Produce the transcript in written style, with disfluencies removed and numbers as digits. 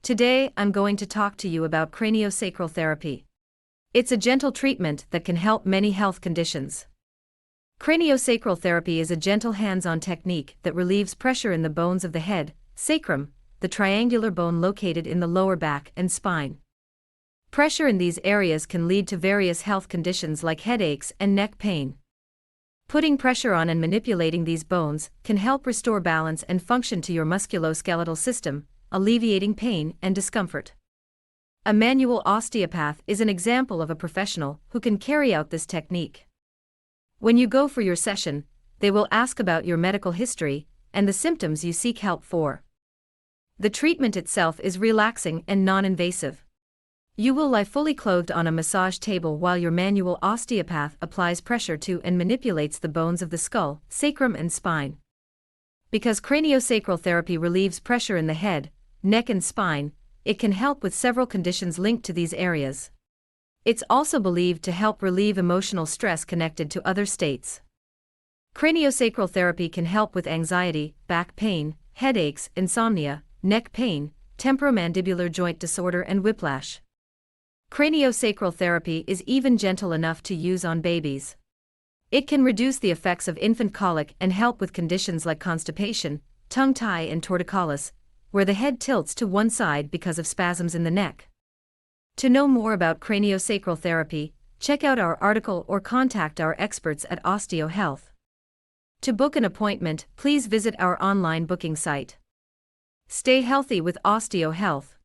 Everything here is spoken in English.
Today, I'm going to talk to you about craniosacral therapy. It's a gentle treatment that can help many health conditions. Craniosacral therapy is a gentle hands-on technique that relieves pressure in the bones of the head, sacrum, the triangular bone located in the lower back and spine. Pressure in these areas can lead to various health conditions like headaches and neck pain. Putting pressure on and manipulating these bones can help restore balance and function to your musculoskeletal system, alleviating pain and discomfort. A manual osteopath is an example of a professional who can carry out this technique. When you go for your session, they will ask about your medical history and the symptoms you seek help for. The treatment itself is relaxing and non-invasive. You will lie fully clothed on a massage table while your manual osteopath applies pressure to and manipulates the bones of the skull, sacrum and spine. Because craniosacral therapy relieves pressure in the head, neck and spine, it can help with several conditions linked to these areas. It's also believed to help relieve emotional stress connected to other states. Craniosacral therapy can help with anxiety, back pain, headaches, insomnia, neck pain, temporomandibular joint disorder and whiplash. Craniosacral therapy is even gentle enough to use on babies. It can reduce the effects of infant colic and help with conditions like constipation, tongue tie and torticollis, where the head tilts to one side because of spasms in the neck. To know more about craniosacral therapy, check out our article or contact our experts at Osteo Health. To book an appointment, please visit our online booking site. Stay healthy with Osteo Health.